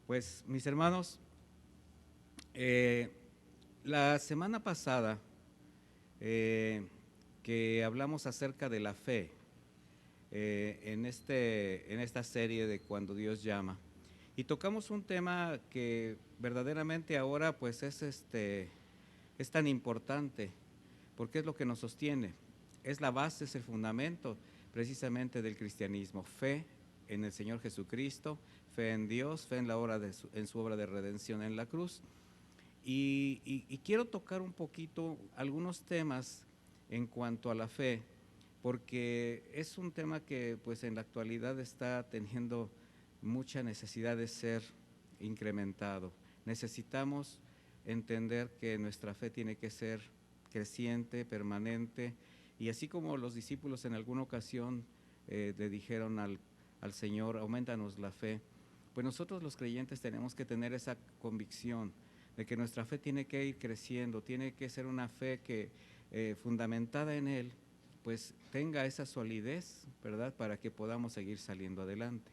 Pues mis hermanos, eh, la semana pasada que hablamos acerca de la fe en esta serie de Cuando Dios llama, y tocamos un tema que verdaderamente ahora pues es tan importante porque es lo que nos sostiene, es la base, es el fundamento precisamente del cristianismo: fe en el Señor Jesucristo, fe en Dios, fe en en su obra de redención en la cruz. Y quiero tocar un poquito algunos temas en cuanto a la fe, porque es un tema que pues en la actualidad está teniendo mucha necesidad de ser incrementado. Necesitamos entender que nuestra fe tiene que ser creciente, permanente, y así como los discípulos en alguna ocasión le dijeron al Señor: aumentanos la fe, pues nosotros los creyentes tenemos que tener esa convicción de que nuestra fe tiene que ir creciendo, tiene que ser una fe que fundamentada en Él, pues tenga esa solidez, ¿verdad?, para que podamos seguir saliendo adelante.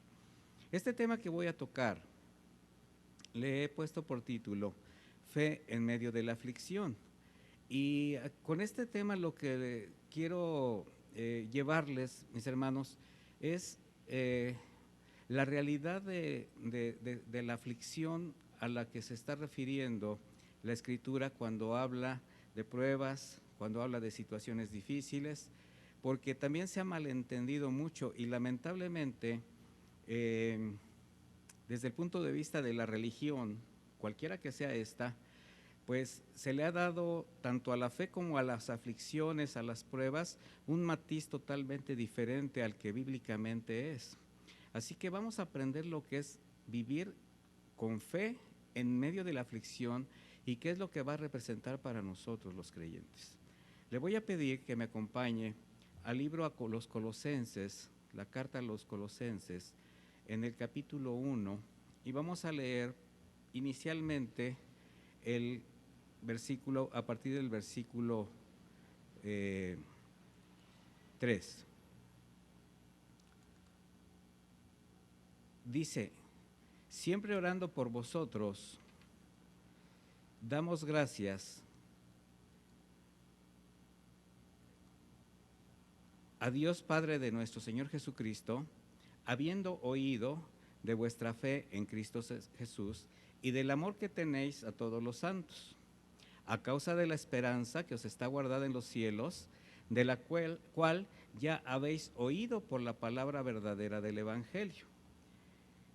Este tema que voy a tocar le he puesto por título Fe en medio de la aflicción. Y con este tema lo que quiero llevarles, mis hermanos, es la realidad de la aflicción a la que se está refiriendo la Escritura cuando habla de pruebas, cuando habla de situaciones difíciles, porque también se ha malentendido mucho y lamentablemente eh, desde el punto de vista de la religión, cualquiera que sea esta, pues se le ha dado tanto a la fe como a las aflicciones, a las pruebas, un matiz totalmente diferente al que bíblicamente es. Así que vamos a aprender lo que es vivir con fe en medio de la aflicción y qué es lo que va a representar para nosotros los creyentes. Le voy a pedir que me acompañe al libro a los Colosenses, la carta a los Colosenses, en el capítulo 1, y vamos a leer inicialmente el versículo, a partir del versículo 3. Dice: siempre orando por vosotros, damos gracias a Dios Padre de nuestro Señor Jesucristo, habiendo oído de vuestra fe en Cristo Jesús y del amor que tenéis a todos los santos, a causa de la esperanza que os está guardada en los cielos, de la cual ya habéis oído por la palabra verdadera del Evangelio,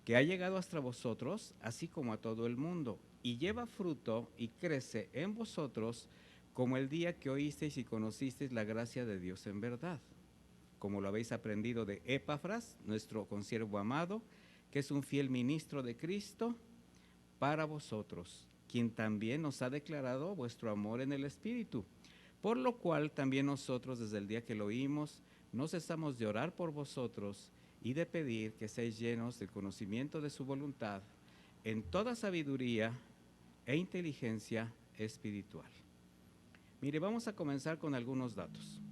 que ha llegado hasta vosotros, así como a todo el mundo, y lleva fruto y crece en vosotros, como el día que oísteis y conocisteis la gracia de Dios en verdad, como lo habéis aprendido de Epafras, nuestro consiervo amado, que es un fiel ministro de Cristo para vosotros, quien también nos ha declarado vuestro amor en el Espíritu, por lo cual también nosotros desde el día que lo oímos no cesamos de orar por vosotros y de pedir que seáis llenos del conocimiento de su voluntad en toda sabiduría e inteligencia espiritual. Mire, vamos a comenzar con algunos datos.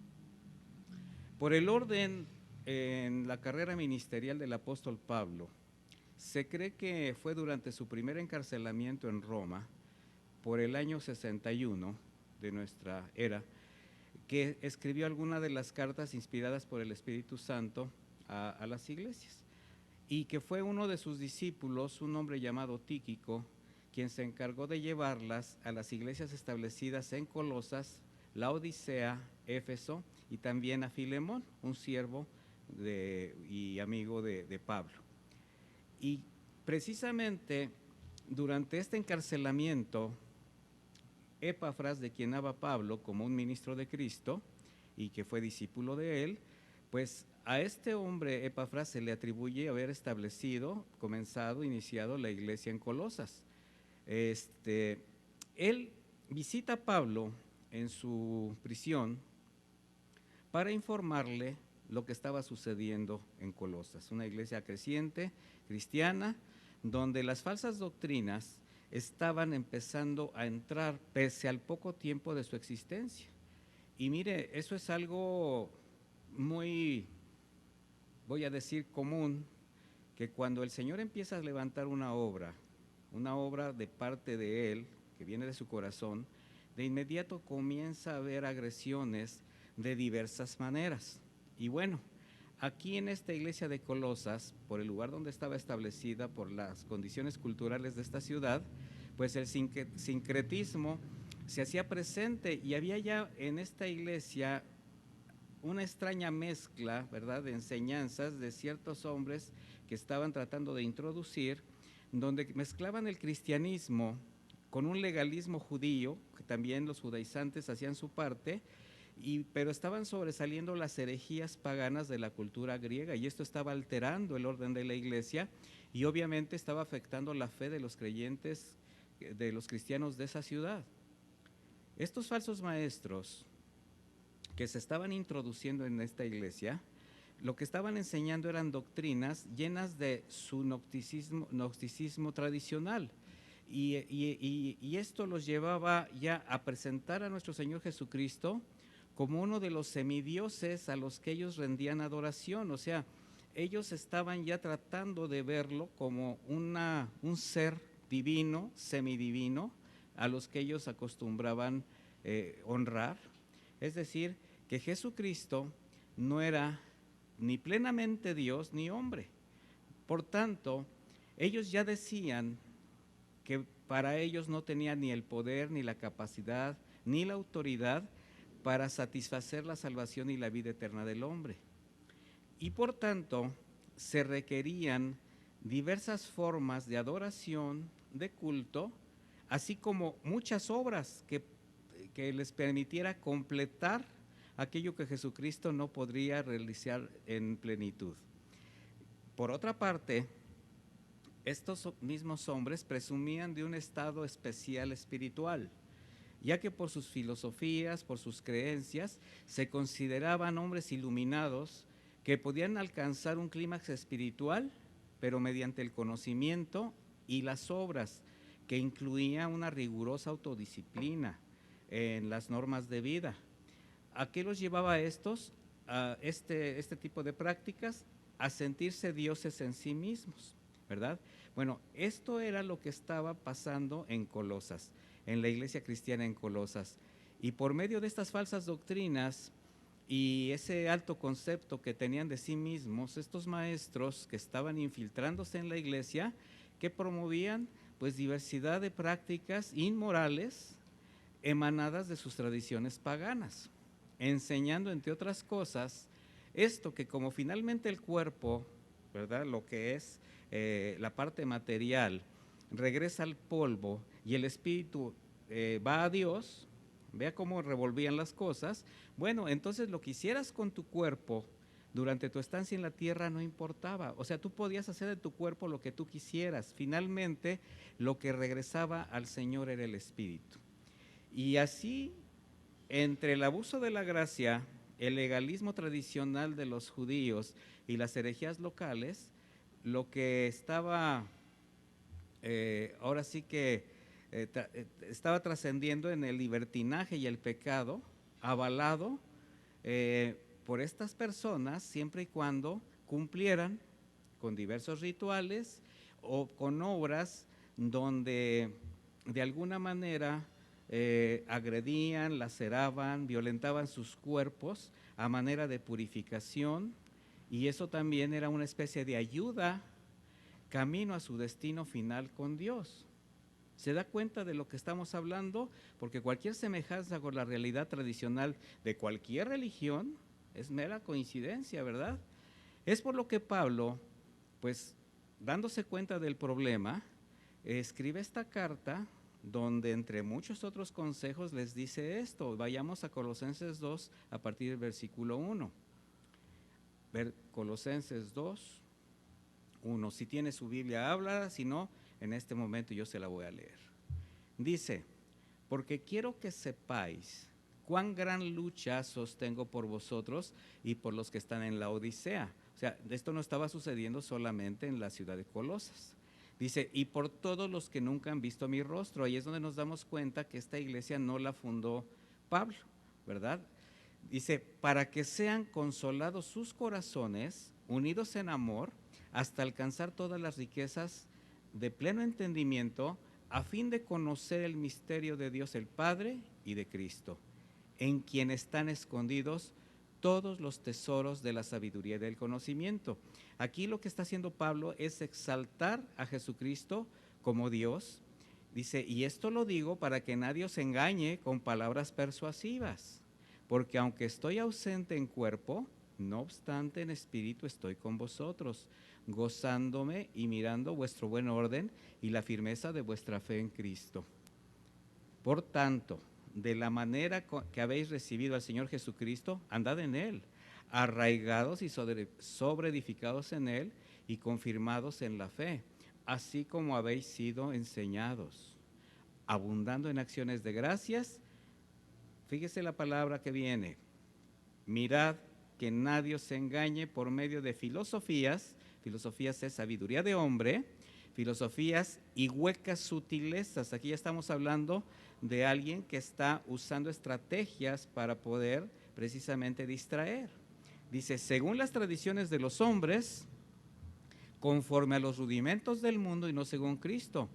Por el orden en la carrera ministerial del apóstol Pablo, se cree que fue durante su primer encarcelamiento en Roma, por el año 61 de nuestra era, que escribió algunas de las cartas inspiradas por el Espíritu Santo a las iglesias, y que fue uno de sus discípulos, un hombre llamado Tíquico, quien se encargó de llevarlas a las iglesias establecidas en Colosas, Laodicea, Éfeso, y también a Filemón, un siervo y amigo de Pablo. Y precisamente durante este encarcelamiento, Epafras, de quien habla Pablo como un ministro de Cristo y que fue discípulo de él, pues a este hombre Epafras se le atribuye haber iniciado la iglesia en Colosas. Él visita a Pablo en su prisión para informarle lo que estaba sucediendo en Colosas, una iglesia creciente, cristiana, donde las falsas doctrinas estaban empezando a entrar pese al poco tiempo de su existencia. Y mire, eso es algo muy, voy a decir, común, que cuando el Señor empieza a levantar una obra una obra de parte de él, que viene de su corazón, de inmediato comienza a haber agresiones de diversas maneras. Y bueno, aquí en esta iglesia de Colosas, por el lugar donde estaba establecida, por las condiciones culturales de esta ciudad, pues el sincretismo se hacía presente y había ya en esta iglesia una extraña mezcla, ¿verdad?, de enseñanzas de ciertos hombres que estaban tratando de introducir, donde mezclaban el cristianismo con un legalismo judío, que también los judaizantes hacían su parte, pero estaban sobresaliendo las herejías paganas de la cultura griega, y esto estaba alterando el orden de la iglesia y obviamente estaba afectando la fe de los creyentes, de los cristianos de esa ciudad. Estos falsos maestros que se estaban introduciendo en esta iglesia, lo que estaban enseñando eran doctrinas llenas de su gnosticismo tradicional. Y esto los llevaba ya a presentar a nuestro Señor Jesucristo como uno de los semidioses a los que ellos rendían adoración. O sea, ellos estaban ya tratando de verlo como un ser divino, semidivino, a los que ellos acostumbraban honrar. Es decir, que Jesucristo no era ni plenamente Dios ni hombre. Por tanto, ellos ya decían que para ellos no tenía ni el poder, ni la capacidad, ni la autoridad para satisfacer la salvación y la vida eterna del hombre. Y por tanto, se requerían diversas formas de adoración, de culto, así como muchas obras que les permitiera completar aquello que Jesucristo no podría realizar en plenitud. Por otra parte, estos mismos hombres presumían de un estado especial espiritual, ya que por sus filosofías, por sus creencias, se consideraban hombres iluminados que podían alcanzar un clímax espiritual, pero mediante el conocimiento y las obras, que incluía una rigurosa autodisciplina en las normas de vida. ¿A qué los llevaba estos, a este tipo de prácticas? A sentirse dioses en sí mismos, ¿verdad? Bueno, esto era lo que estaba pasando en Colosas, en la iglesia cristiana en Colosas. Y por medio de estas falsas doctrinas y ese alto concepto que tenían de sí mismos, estos maestros que estaban infiltrándose en la iglesia, que promovían pues diversidad de prácticas inmorales emanadas de sus tradiciones paganas, enseñando, entre otras cosas, esto que como finalmente el cuerpo, ¿verdad?, lo que es la parte material, regresa al polvo y el espíritu va a Dios. Vea cómo revolvían las cosas. Bueno, entonces lo que hicieras con tu cuerpo durante tu estancia en la tierra no importaba. O sea, tú podías hacer de tu cuerpo lo que tú quisieras. Finalmente, lo que regresaba al Señor era el espíritu. Y así, entre el abuso de la gracia, el legalismo tradicional de los judíos y las herejías locales, lo que estaba, ahora sí que estaba trascendiendo en el libertinaje y el pecado, avalado por estas personas, siempre y cuando cumplieran con diversos rituales o con obras donde de alguna manera agredían, laceraban, violentaban sus cuerpos a manera de purificación, y eso también era una especie de ayuda camino a su destino final con Dios. ¿Se da cuenta de lo que estamos hablando? Porque cualquier semejanza con la realidad tradicional de cualquier religión es mera coincidencia, ¿verdad? Es por lo que Pablo, pues dándose cuenta del problema, escribe esta carta donde entre muchos otros consejos les dice esto. Vayamos a Colosenses 2 a partir del versículo 1. Colosenses 2, 1. Si tiene su Biblia, habla, si no, en este momento yo se la voy a leer. Dice: porque quiero que sepáis cuán gran lucha sostengo por vosotros y por los que están en la Odisea. O sea, esto no estaba sucediendo solamente en la ciudad de Colosas. Dice, y por todos los que nunca han visto mi rostro. Ahí es donde nos damos cuenta que esta iglesia no la fundó Pablo, ¿verdad? Dice, para que sean consolados sus corazones, unidos en amor, hasta alcanzar todas las riquezas de pleno entendimiento, a fin de conocer el misterio de Dios el Padre y de Cristo, en quien están escondidos todos los tesoros de la sabiduría y del conocimiento. Aquí lo que está haciendo Pablo es exaltar a Jesucristo como Dios. Dice, y esto lo digo para que nadie os engañe con palabras persuasivas, porque aunque estoy ausente en cuerpo, no obstante en espíritu estoy con vosotros, gozándome y mirando vuestro buen orden y la firmeza de vuestra fe en Cristo. Por tanto, de la manera que habéis recibido al Señor Jesucristo, andad en Él, arraigados y sobreedificados en Él y confirmados en la fe, así como habéis sido enseñados, abundando en acciones de gracias. Fíjese la palabra que viene, mirad que nadie os engañe por medio de filosofías es sabiduría de hombre, filosofías y huecas sutilezas. Aquí ya estamos hablando de alguien que está usando estrategias para poder precisamente distraer. Dice, según las tradiciones de los hombres, conforme a los rudimentos del mundo y no según Cristo,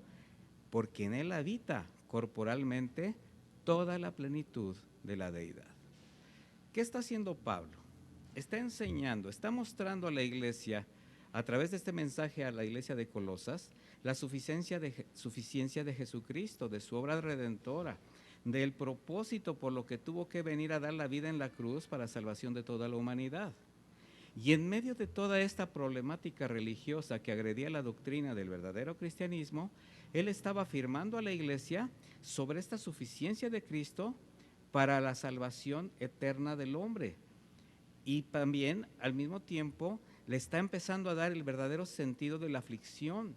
porque en Él habita corporalmente toda la plenitud de la deidad. ¿Qué está haciendo Pablo? Está enseñando, está mostrando a la iglesia, a través de este mensaje a la iglesia de Colosas, la suficiencia de Jesucristo, de su obra redentora, del propósito por lo que tuvo que venir a dar la vida en la cruz para salvación de toda la humanidad. Y en medio de toda esta problemática religiosa que agredía la doctrina del verdadero cristianismo, él estaba afirmando a la iglesia sobre esta suficiencia de Cristo para la salvación eterna del hombre. Y también, al mismo tiempo, le está empezando a dar el verdadero sentido de la aflicción.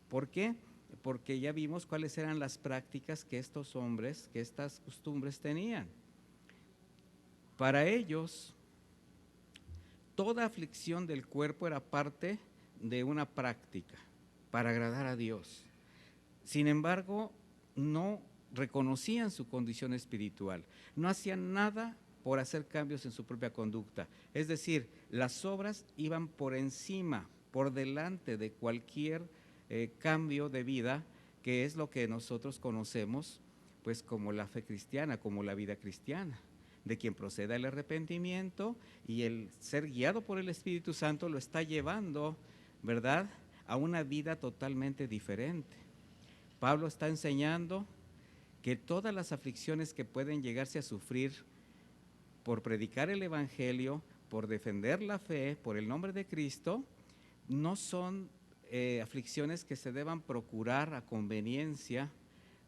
¿Por qué? Porque ya vimos cuáles eran las prácticas que estos hombres, que estas costumbres tenían. Para ellos, toda aflicción del cuerpo era parte de una práctica para agradar a Dios. Sin embargo, no reconocían su condición espiritual, no hacían nada por hacer cambios en su propia conducta. Es decir, las obras iban por encima, por delante de cualquier cambio de vida, que es lo que nosotros conocemos pues como la fe cristiana, como la vida cristiana, de quien proceda el arrepentimiento y el ser guiado por el Espíritu Santo lo está llevando, ¿verdad?, a una vida totalmente diferente. Pablo está enseñando que todas las aflicciones que pueden llegarse a sufrir por predicar el Evangelio, por defender la fe, por el nombre de Cristo, no son aflicciones que se deban procurar a conveniencia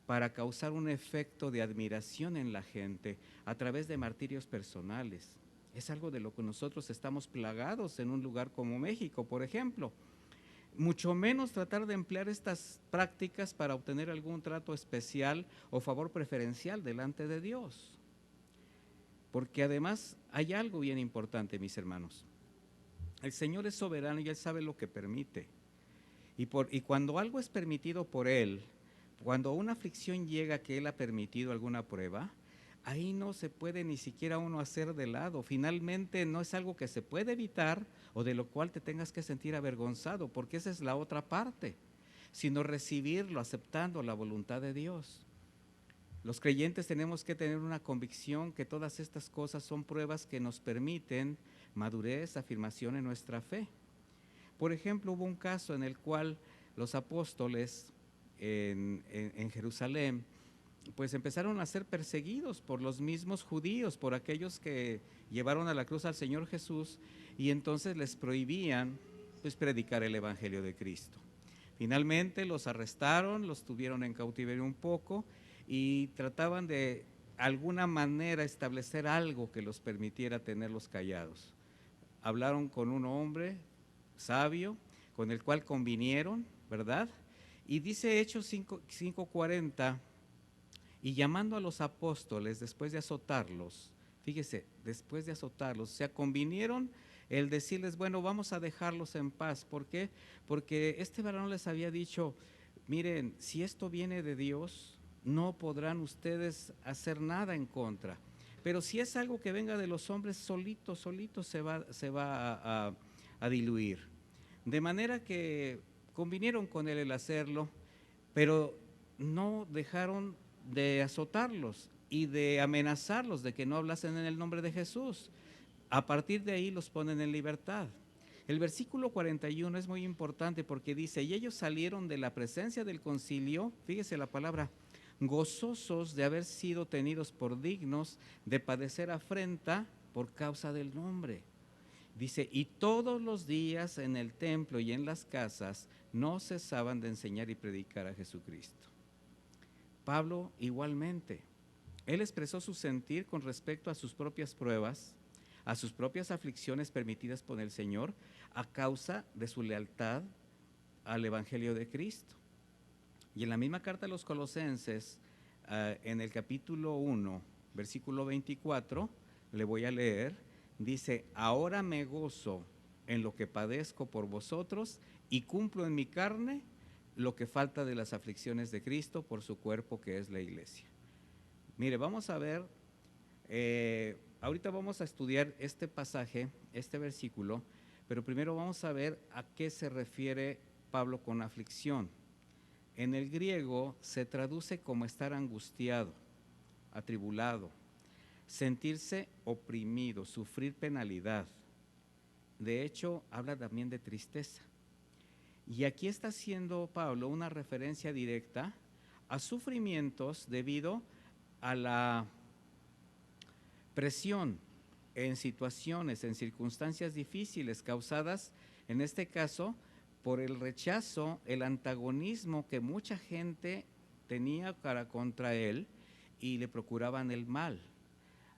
para causar un efecto de admiración en la gente a través de martirios personales. Es algo de lo que nosotros estamos plagados en un lugar como México, por ejemplo. Mucho menos tratar de emplear estas prácticas para obtener algún trato especial o favor preferencial delante de Dios. Porque además hay algo bien importante, mis hermanos. El Señor es soberano y Él sabe lo que permite. Y cuando algo es permitido por Él, cuando una aflicción llega que Él ha permitido alguna prueba, ahí no se puede ni siquiera uno hacer de lado. Finalmente no es algo que se puede evitar o de lo cual te tengas que sentir avergonzado, porque esa es la otra parte, sino recibirlo, aceptando la voluntad de Dios. Los creyentes tenemos que tener una convicción que todas estas cosas son pruebas que nos permiten madurez, afirmación en nuestra fe. Por ejemplo, hubo un caso en el cual los apóstoles en Jerusalén pues empezaron a ser perseguidos por los mismos judíos, por aquellos que llevaron a la cruz al Señor Jesús, y entonces les prohibían pues predicar el Evangelio de Cristo. Finalmente los arrestaron, los tuvieron en cautiverio un poco y trataban de alguna manera establecer algo que los permitiera tenerlos callados. Hablaron con un hombre sabio, con el cual convinieron, ¿verdad? Y dice Hechos 5:40, y llamando a los apóstoles después de azotarlos, fíjese, después de azotarlos, o sea, convinieron el decirles, bueno, vamos a dejarlos en paz. ¿Por qué? Porque este varón les había dicho, miren, si esto viene de Dios, no podrán ustedes hacer nada en contra. Pero si es algo que venga de los hombres, solito se va a diluir. De manera que convinieron con él el hacerlo, pero no dejaron de azotarlos y de amenazarlos de que no hablasen en el nombre de Jesús. A partir de ahí los ponen en libertad. El versículo 41 es muy importante porque dice, y ellos salieron de la presencia del concilio, fíjese la palabra, gozosos de haber sido tenidos por dignos de padecer afrenta por causa del nombre. Dice, y todos los días en el templo y en las casas no cesaban de enseñar y predicar a Jesucristo. Pablo igualmente, él expresó su sentir con respecto a sus propias pruebas, a sus propias aflicciones permitidas por el Señor a causa de su lealtad al Evangelio de Cristo. Y en la misma carta a los Colosenses, en el capítulo 1, versículo 24, le voy a leer, dice, ahora me gozo en lo que padezco por vosotros y cumplo en mi carne lo que falta de las aflicciones de Cristo por su cuerpo que es la iglesia. Mire, vamos a ver, ahorita vamos a estudiar este pasaje, este versículo, pero primero vamos a ver a qué se refiere Pablo con aflicción. En el griego se traduce como estar angustiado, atribulado, sentirse oprimido, sufrir penalidad. De hecho, habla también de tristeza. Y aquí está haciendo Pablo una referencia directa a sufrimientos debido a la presión en situaciones, en circunstancias difíciles causadas, en este caso, por el rechazo, el antagonismo que mucha gente tenía para contra él y le procuraban el mal.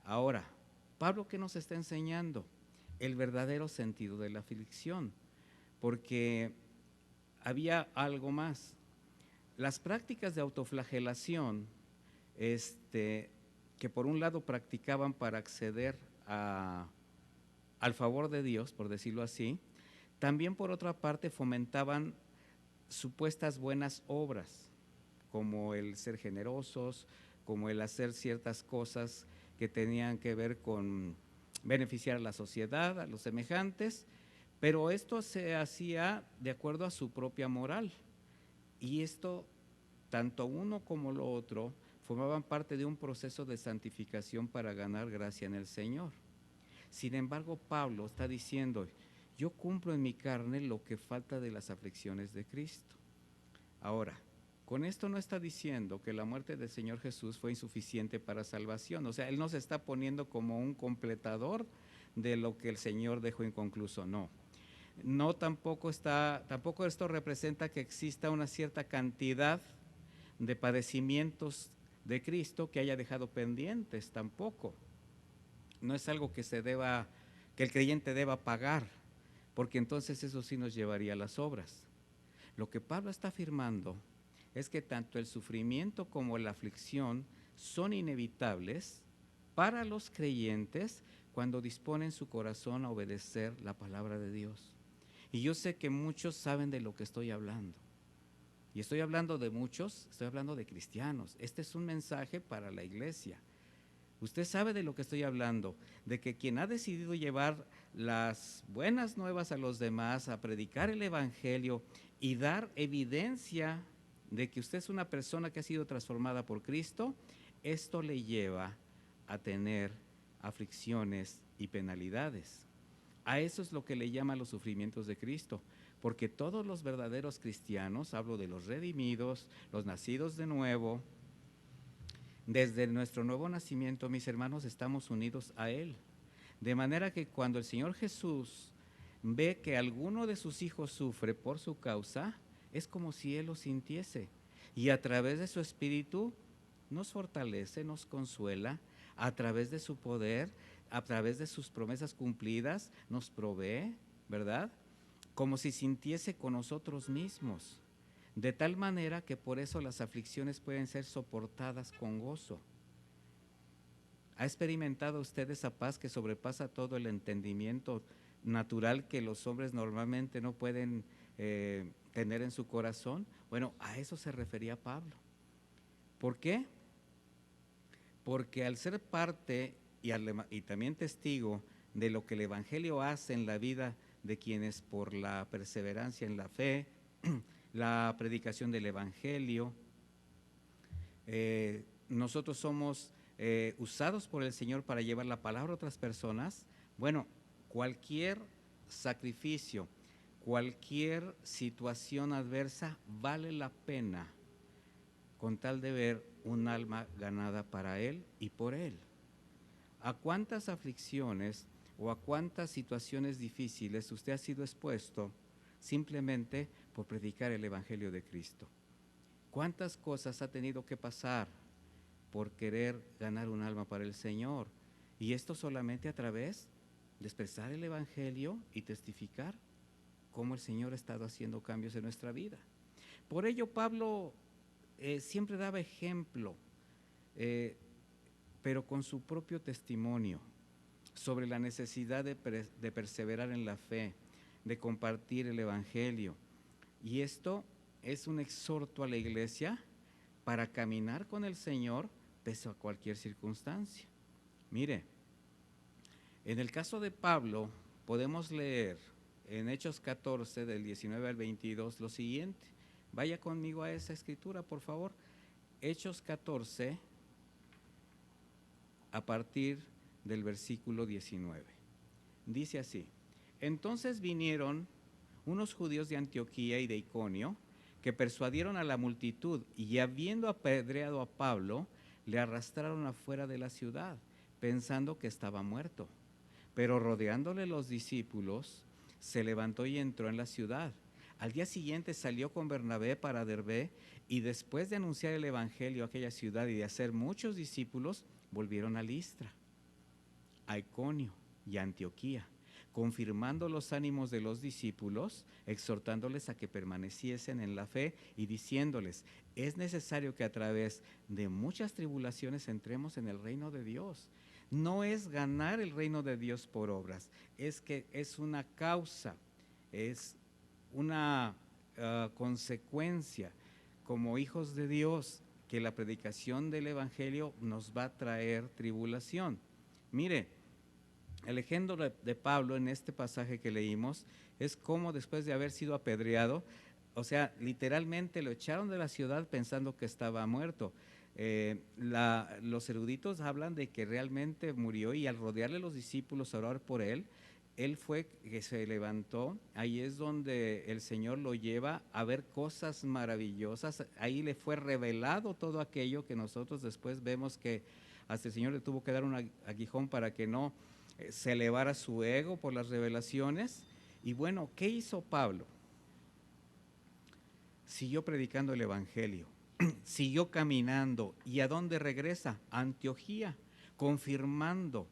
Ahora, Pablo, ¿qué nos está enseñando? El verdadero sentido de la aflicción, porque había algo más. Las prácticas de autoflagelación, que por un lado practicaban para acceder al favor de Dios, por decirlo así, también por otra parte fomentaban supuestas buenas obras, como el ser generosos, como el hacer ciertas cosas que tenían que ver con beneficiar a la sociedad, a los semejantes, pero esto se hacía de acuerdo a su propia moral. Y esto, tanto uno como lo otro, formaban parte de un proceso de santificación para ganar gracia en el Señor. Sin embargo, Pablo está diciendo, yo cumplo en mi carne lo que falta de las aflicciones de Cristo. Ahora, con esto no está diciendo que la muerte del Señor Jesús fue insuficiente para salvación. O sea, Él no se está poniendo como un completador de lo que el Señor dejó inconcluso, no. No, tampoco esto representa que exista una cierta cantidad de padecimientos de Cristo que haya dejado pendientes, tampoco. No es algo que el creyente deba pagar, porque entonces eso sí nos llevaría a las obras. Lo que Pablo está afirmando es que tanto el sufrimiento como la aflicción son inevitables para los creyentes cuando disponen su corazón a obedecer la palabra de Dios. Y yo sé que muchos saben de lo que estoy hablando. Y estoy hablando de muchos, estoy hablando de cristianos. Este es un mensaje para la iglesia. Usted sabe de lo que estoy hablando, de que quien ha decidido llevar las buenas nuevas a los demás, a predicar el evangelio y dar evidencia de que usted es una persona que ha sido transformada por Cristo, esto le lleva a tener aflicciones y penalidades. A eso es lo que le llaman los sufrimientos de Cristo, porque todos los verdaderos cristianos, hablo de los redimidos, los nacidos de nuevo, desde nuestro nuevo nacimiento, mis hermanos, estamos unidos a Él. De manera que cuando el Señor Jesús ve que alguno de sus hijos sufre por su causa, es como si Él lo sintiese. Y a través de su Espíritu nos fortalece, nos consuela, a través de su poder, a través de sus promesas cumplidas, nos provee, ¿verdad? Como si sintiese con nosotros mismos. De tal manera que por eso las aflicciones pueden ser soportadas con gozo. ¿Ha experimentado usted esa paz que sobrepasa todo el entendimiento natural que los hombres normalmente no pueden tener en su corazón? Bueno, a eso se refería Pablo. ¿Por qué? Porque al ser parte y también testigo de lo que el Evangelio hace en la vida de quienes por la perseverancia en la fe la predicación del Evangelio. Nosotros somos usados por el Señor para llevar la palabra a otras personas. Bueno, cualquier sacrificio, cualquier situación adversa vale la pena con tal de ver un alma ganada para Él y por Él. ¿A cuántas aflicciones o a cuántas situaciones difíciles usted ha sido expuesto simplemente por predicar el Evangelio de Cristo? ¿Cuántas cosas ha tenido que pasar por querer ganar un alma para el Señor? Y esto solamente a través de expresar el Evangelio y testificar cómo el Señor ha estado haciendo cambios en nuestra vida. Por ello Pablo siempre daba ejemplo, pero con su propio testimonio, sobre la necesidad de perseverar en la fe, de compartir el Evangelio. Y esto es un exhorto a la iglesia para caminar con el Señor pese a cualquier circunstancia. Mire, en el caso de Pablo podemos leer en Hechos 14 del 19 al 22 lo siguiente. Vaya conmigo a esa escritura, por favor. Hechos 14 a partir del versículo 19. Dice así: entonces vinieron unos judíos de Antioquía y de Iconio, que persuadieron a la multitud, y habiendo apedreado a Pablo, le arrastraron afuera de la ciudad, pensando que estaba muerto. Pero rodeándole los discípulos, se levantó y entró en la ciudad. Al día siguiente salió con Bernabé para Derbe, y después de anunciar el evangelio a aquella ciudad y de hacer muchos discípulos, volvieron a Listra, a Iconio y a Antioquía, confirmando los ánimos de los discípulos, exhortándoles a que permaneciesen en la fe y diciéndoles: es necesario que a través de muchas tribulaciones entremos en el reino de Dios. No es ganar el reino de Dios por obras, es que es una causa, es una consecuencia como hijos de Dios, que la predicación del evangelio nos va a traer tribulación. Mire, el ejemplo de Pablo en este pasaje que leímos es cómo después de haber sido apedreado, o sea, literalmente lo echaron de la ciudad pensando que estaba muerto. Los eruditos hablan de que realmente murió, y al rodearle los discípulos a orar por él fue que se levantó. Ahí es donde el Señor lo lleva a ver cosas maravillosas. Ahí le fue revelado todo aquello que nosotros después vemos que hasta el Señor le tuvo que dar un aguijón para que no se elevara su ego por las revelaciones. Y bueno, ¿qué hizo Pablo? Siguió predicando el evangelio, siguió caminando. ¿Y a dónde regresa? A Antioquía, confirmando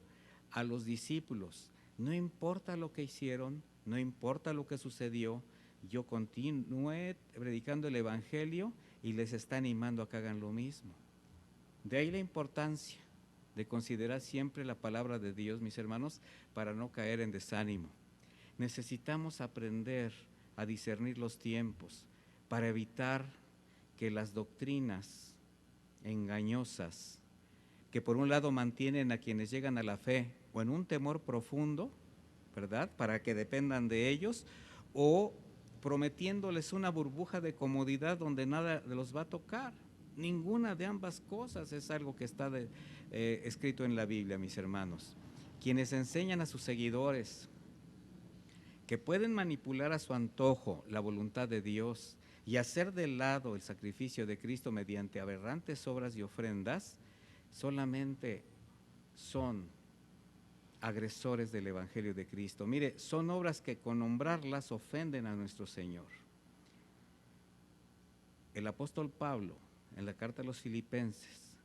a los discípulos: no importa lo que hicieron, no importa lo que sucedió, yo continué predicando el evangelio y les está animando a que hagan lo mismo. De ahí la importancia de considerar siempre la palabra de Dios, mis hermanos, para no caer en desánimo. Necesitamos aprender a discernir los tiempos para evitar que las doctrinas engañosas, que por un lado mantienen a quienes llegan a la fe o en un temor profundo, ¿verdad?, para que dependan de ellos, o prometiéndoles una burbuja de comodidad donde nada los va a tocar. Ninguna de ambas cosas es algo que está escrito en la Biblia, mis hermanos. Quienes enseñan a sus seguidores que pueden manipular a su antojo la voluntad de Dios y hacer de lado el sacrificio de Cristo mediante aberrantes obras y ofrendas, solamente son agresores del Evangelio de Cristo. Mire, son obras que con nombrarlas ofenden a nuestro Señor. El apóstol Pablo, en la carta a los Filipenses,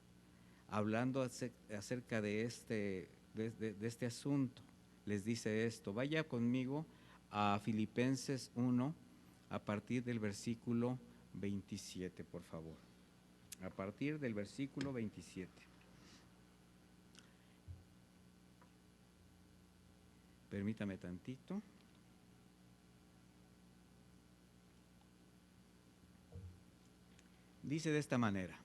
hablando acerca de este asunto, les dice esto. Vaya conmigo a Filipenses 1, a partir del versículo 27, por favor. A partir del versículo 27. Permítame tantito. Dice de esta manera: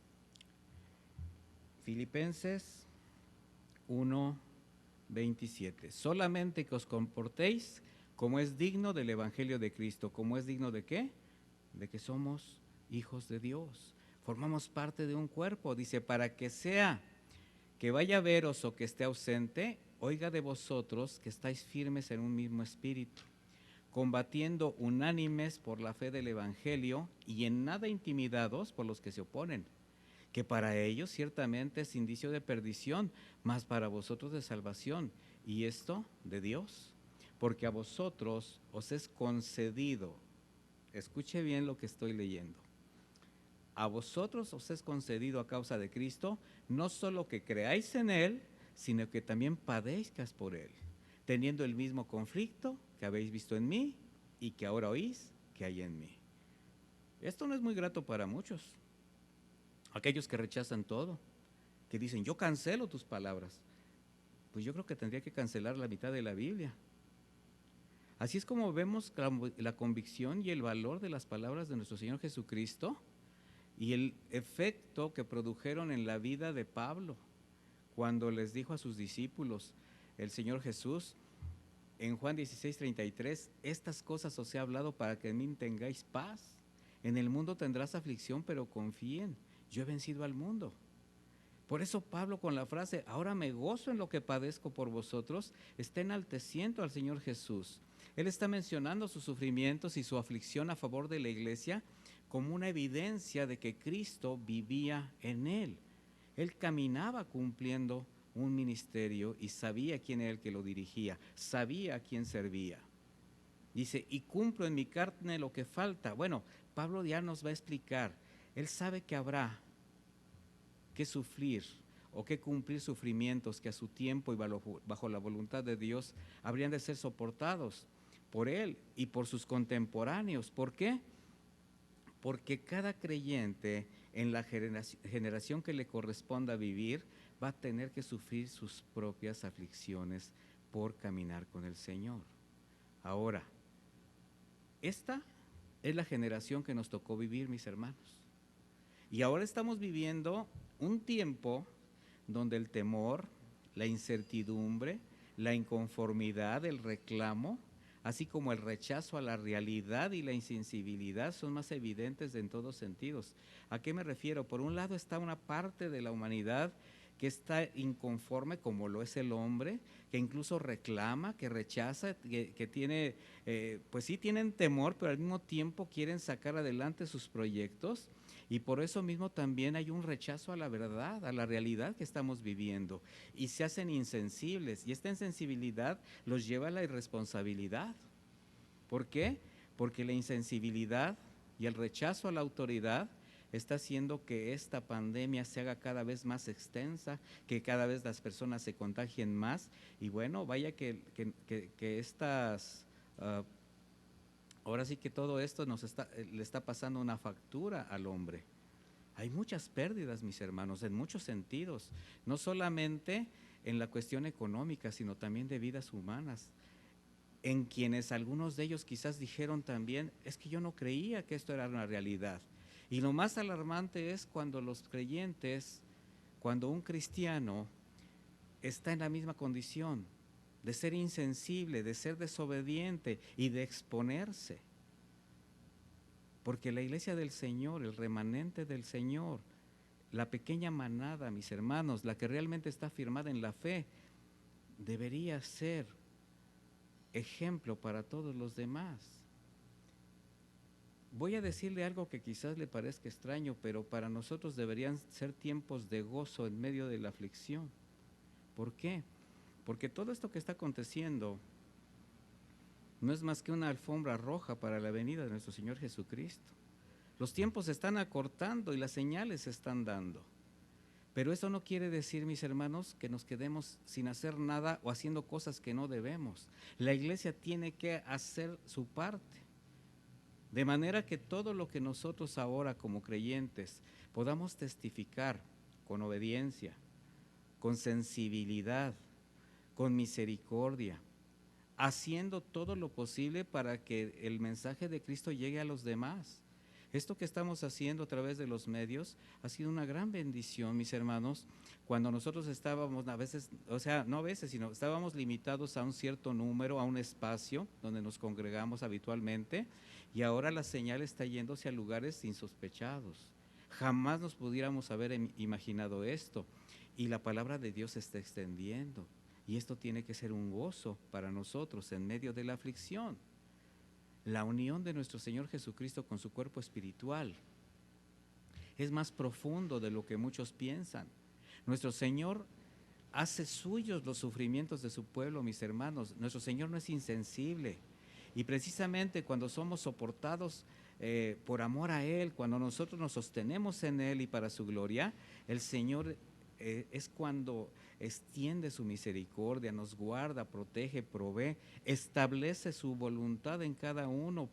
Filipenses 1:27. Solamente que os comportéis como es digno del Evangelio de Cristo. ¿Cómo es digno de qué? de que somos hijos de Dios, formamos parte de un cuerpo. Dice, para que sea que vaya a veros o que esté ausente, oiga de vosotros que estáis firmes en un mismo espíritu, combatiendo unánimes por la fe del Evangelio y en nada intimidados por los que se oponen, que para ellos ciertamente es indicio de perdición, mas para vosotros de salvación, y esto de Dios, porque a vosotros os es concedido, escuche bien lo que estoy leyendo, a vosotros os es concedido a causa de Cristo, no solo que creáis en Él, sino que también padezcas por Él, teniendo el mismo conflicto que habéis visto en mí y que ahora oís que hay en mí. Esto no es muy grato para muchos, aquellos que rechazan todo, que dicen, yo cancelo tus palabras. Pues yo creo que tendría que cancelar la mitad de la Biblia. Así es como vemos la convicción y el valor de las palabras de nuestro Señor Jesucristo y el efecto que produjeron en la vida de Pablo, cuando les dijo a sus discípulos, el Señor Jesús, en Juan 16:33, estas cosas os he hablado para que en mí tengáis paz. En el mundo tendrás aflicción, pero confíen, yo he vencido al mundo. Por eso Pablo, con la frase, ahora me gozo en lo que padezco por vosotros, está enalteciendo al Señor Jesús. Él está mencionando sus sufrimientos y su aflicción a favor de la iglesia como una evidencia de que Cristo vivía en él. Él caminaba cumpliendo un ministerio y sabía quién era el que lo dirigía, sabía a quién servía. Dice, y cumplo en mi carne lo que falta. Bueno, Pablo ya nos va a explicar. Él sabe que habrá que sufrir o que cumplir sufrimientos que a su tiempo y bajo la voluntad de Dios habrían de ser soportados por él y por sus contemporáneos. ¿Por qué? Porque cada creyente en la generación que le corresponda vivir va a tener que sufrir sus propias aflicciones por caminar con el Señor. Ahora, esta es la generación que nos tocó vivir, mis hermanos. Y ahora estamos viviendo un tiempo donde el temor, la incertidumbre, la inconformidad, el reclamo, así como el rechazo a la realidad y la insensibilidad son más evidentes en todos sentidos. ¿A qué me refiero? Por un lado está una parte de la humanidad que está inconforme, como lo es el hombre, que incluso reclama, que rechaza, que tiene, pues sí tienen temor, pero al mismo tiempo quieren sacar adelante sus proyectos. Y por eso mismo también hay un rechazo a la verdad, a la realidad que estamos viviendo. Y se hacen insensibles. Y esta insensibilidad los lleva a la irresponsabilidad. ¿Por qué? Porque la insensibilidad y el rechazo a la autoridad está haciendo que esta pandemia se haga cada vez más extensa, que cada vez las personas se contagien más. Y bueno, vaya que estas... ahora sí que todo esto le está pasando una factura al hombre. Hay muchas pérdidas, mis hermanos, en muchos sentidos, no solamente en la cuestión económica, sino también de vidas humanas, en quienes algunos de ellos quizás dijeron también, es que yo no creía que esto era una realidad. Y lo más alarmante es cuando los creyentes, cuando un cristiano está en la misma condición, de ser insensible, de ser desobediente y de exponerse. Porque la iglesia del Señor, el remanente del Señor, la pequeña manada, mis hermanos, la que realmente está firmada en la fe, debería ser ejemplo para todos los demás. Voy a decirle algo que quizás le parezca extraño, pero para nosotros deberían ser tiempos de gozo en medio de la aflicción. ¿Por qué? Porque todo esto que está aconteciendo no es más que una alfombra roja para la venida de nuestro Señor Jesucristo. Los tiempos se están acortando y las señales se están dando. Pero eso no quiere decir, mis hermanos, que nos quedemos sin hacer nada o haciendo cosas que no debemos. La iglesia tiene que hacer su parte. De manera que todo lo que nosotros ahora como creyentes podamos testificar con obediencia, con sensibilidad, con misericordia, haciendo todo lo posible para que el mensaje de Cristo llegue a los demás. Esto que estamos haciendo a través de los medios ha sido una gran bendición, mis hermanos, cuando nosotros estábamos a veces, o sea, no a veces, sino estábamos limitados a un cierto número, a un espacio donde nos congregamos habitualmente, y ahora la señal está yéndose a lugares insospechados. Jamás nos pudiéramos haber imaginado esto, y la palabra de Dios se está extendiendo, y esto tiene que ser un gozo para nosotros en medio de la aflicción. La unión de nuestro Señor Jesucristo con su cuerpo espiritual es más profundo de lo que muchos piensan. Nuestro Señor hace suyos los sufrimientos de su pueblo, mis hermanos. Nuestro Señor no es insensible. Y precisamente cuando somos soportados por amor a Él, cuando nosotros nos sostenemos en Él y para su gloria, el Señor es cuando extiende su misericordia, nos guarda, protege, provee, establece su voluntad en cada uno.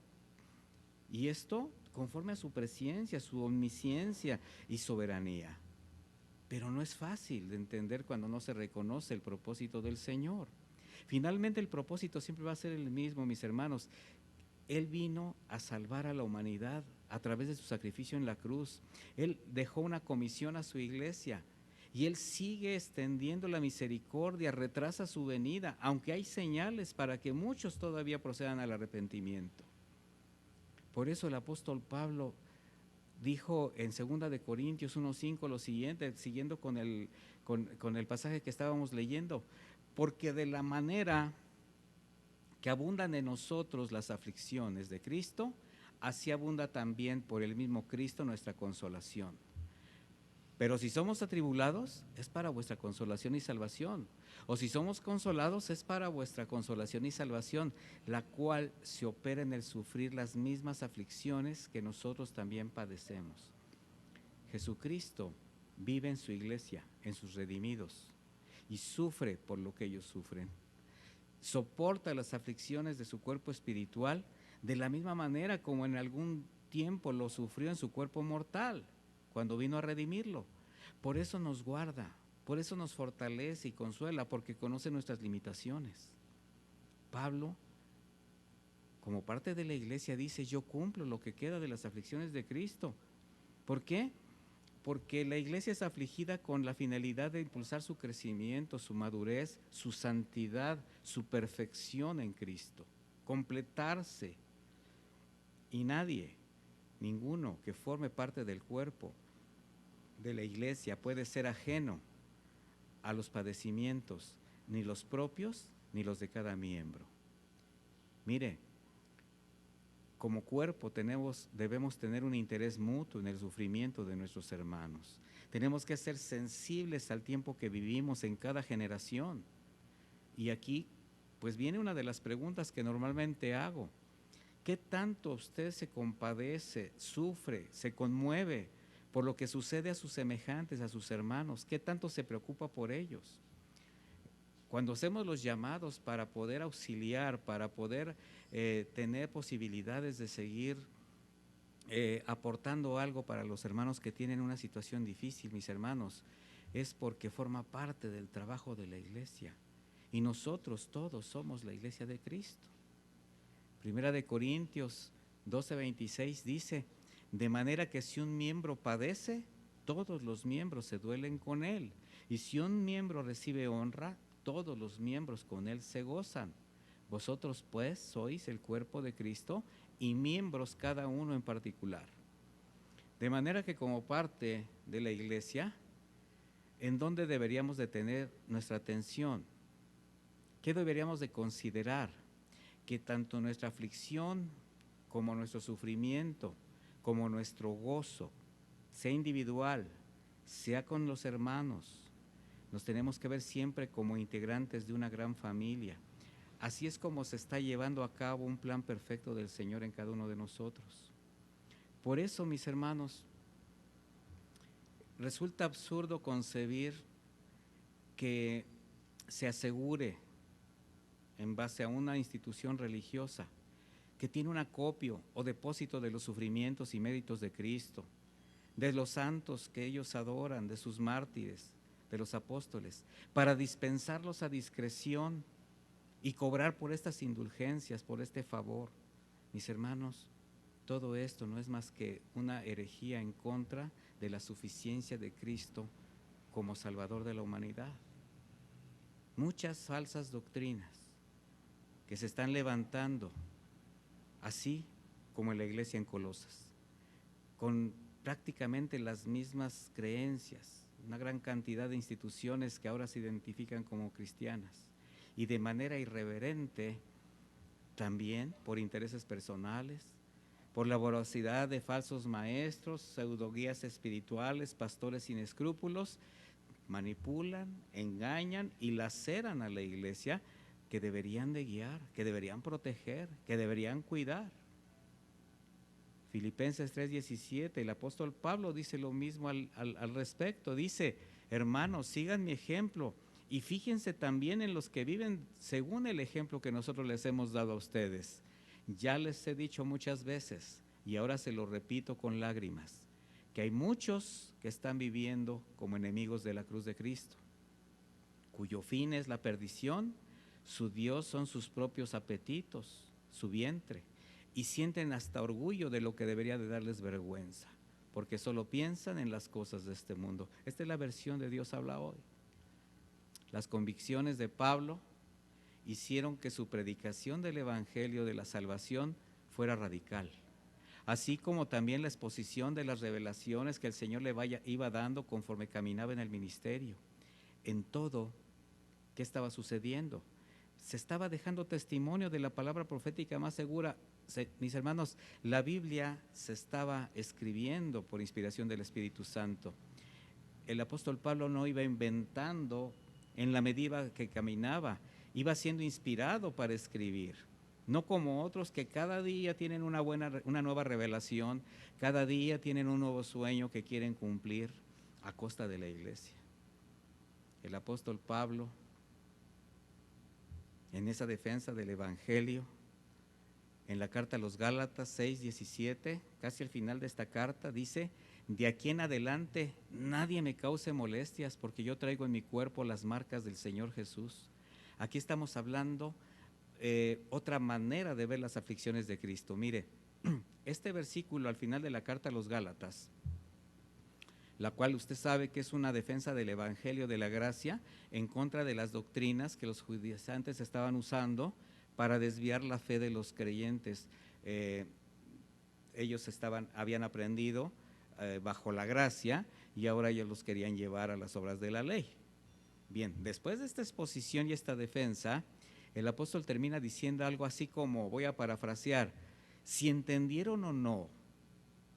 Y esto conforme a su presencia, su omnisciencia y soberanía. Pero no es fácil de entender cuando no se reconoce el propósito del Señor. Finalmente el propósito siempre va a ser el mismo, mis hermanos. Él vino a salvar a la humanidad a través de su sacrificio en la cruz. Él dejó una comisión a su iglesia y Él sigue extendiendo la misericordia, retrasa su venida, aunque hay señales para que muchos todavía procedan al arrepentimiento. Por eso el apóstol Pablo dijo en 2 de Corintios 1:5 lo siguiente, siguiendo con el pasaje que estábamos leyendo: porque de la manera que abundan en nosotros las aflicciones de Cristo, así abunda también por el mismo Cristo nuestra consolación. Pero si somos atribulados, es para vuestra consolación y salvación. O si somos consolados, es para vuestra consolación y salvación, la cual se opera en el sufrir las mismas aflicciones que nosotros también padecemos. Jesucristo vive en su iglesia, en sus redimidos, y sufre por lo que ellos sufren. Soporta las aflicciones de su cuerpo espiritual de la misma manera como en algún tiempo lo sufrió en su cuerpo mortal, cuando vino a redimirlo. Por eso nos guarda, por eso nos fortalece y consuela, porque conoce nuestras limitaciones. Pablo, como parte de la iglesia, dice: yo cumplo lo que queda de las aflicciones de Cristo. ¿Por qué? Porque la iglesia es afligida con la finalidad de impulsar su crecimiento, su madurez, su santidad, su perfección en Cristo, completarse. Y nadie, ninguno que forme parte del cuerpo de la iglesia puede ser ajeno a los padecimientos, ni los propios ni los de cada miembro. Mire, como cuerpo debemos tener un interés mutuo en el sufrimiento de nuestros hermanos. Tenemos que ser sensibles al tiempo que vivimos en cada generación. Y aquí pues viene una de las preguntas que normalmente hago: ¿qué tanto usted se compadece, sufre, se conmueve por lo que sucede a sus semejantes, a sus hermanos? ¿Qué tanto se preocupa por ellos? Cuando hacemos los llamados para poder auxiliar, para poder tener posibilidades de seguir aportando algo para los hermanos que tienen una situación difícil, mis hermanos, es porque forma parte del trabajo de la iglesia. Y nosotros todos somos la iglesia de Cristo. Primera de Corintios 12:26 dice: de manera que si un miembro padece, todos los miembros se duelen con él. Y si un miembro recibe honra, todos los miembros con él se gozan. Vosotros pues sois el cuerpo de Cristo y miembros cada uno en particular. De manera que como parte de la iglesia, ¿en dónde deberíamos de tener nuestra atención? ¿Qué deberíamos de considerar? Que tanto nuestra aflicción como nuestro sufrimiento, como nuestro gozo, sea individual, sea con los hermanos, nos tenemos que ver siempre como integrantes de una gran familia. Así es como se está llevando a cabo un plan perfecto del Señor en cada uno de nosotros. Por eso, mis hermanos, resulta absurdo concebir que se asegure en base a una institución religiosa que tiene un acopio o depósito de los sufrimientos y méritos de Cristo, de los santos que ellos adoran, de sus mártires, de los apóstoles, para dispensarlos a discreción y cobrar por estas indulgencias, por este favor. Mis hermanos, todo esto no es más que una herejía en contra de la suficiencia de Cristo como Salvador de la humanidad. Muchas falsas doctrinas que se están levantando, así como en la iglesia en Colosas, con prácticamente las mismas creencias, una gran cantidad de instituciones que ahora se identifican como cristianas y de manera irreverente también por intereses personales, por la voracidad de falsos maestros, pseudoguías espirituales, pastores sin escrúpulos, manipulan, engañan y laceran a la iglesia que deberían de guiar, que deberían proteger, que deberían cuidar. Filipenses 3:17, el apóstol Pablo dice lo mismo al respecto, dice: hermanos, sigan mi ejemplo y fíjense también en los que viven según el ejemplo que nosotros les hemos dado a ustedes. Ya les he dicho muchas veces y ahora se lo repito con lágrimas, que hay muchos que están viviendo como enemigos de la cruz de Cristo, cuyo fin es la perdición, su Dios son sus propios apetitos, su vientre, y sienten hasta orgullo de lo que debería de darles vergüenza, porque solo piensan en las cosas de este mundo. Esta es la versión de Dios habla hoy. Las convicciones de Pablo hicieron que su predicación del Evangelio de la salvación fuera radical, así como también la exposición de las revelaciones que el Señor le iba dando conforme caminaba en el ministerio. En todo, ¿qué estaba sucediendo? Se estaba dejando testimonio de la palabra profética más segura. Mis hermanos, la Biblia se estaba escribiendo por inspiración del Espíritu Santo. El apóstol Pablo no iba inventando en la medida que caminaba, iba siendo inspirado para escribir. No como otros que cada día tienen una nueva revelación, cada día tienen un nuevo sueño que quieren cumplir a costa de la iglesia. El apóstol Pablo, en esa defensa del Evangelio, en la carta a los Gálatas 6:17, casi al final de esta carta, dice: de aquí en adelante nadie me cause molestias, porque yo traigo en mi cuerpo las marcas del Señor Jesús. Aquí estamos hablando otra manera de ver las aflicciones de Cristo. Mire, este versículo al final de la carta a los Gálatas, la cual usted sabe que es una defensa del Evangelio de la gracia en contra de las doctrinas que los judaizantes estaban usando para desviar la fe de los creyentes. Ellos habían aprendido bajo la gracia y ahora ellos los querían llevar a las obras de la ley. Bien, después de esta exposición y esta defensa, el apóstol termina diciendo algo así como, voy a parafrasear: si entendieron o no,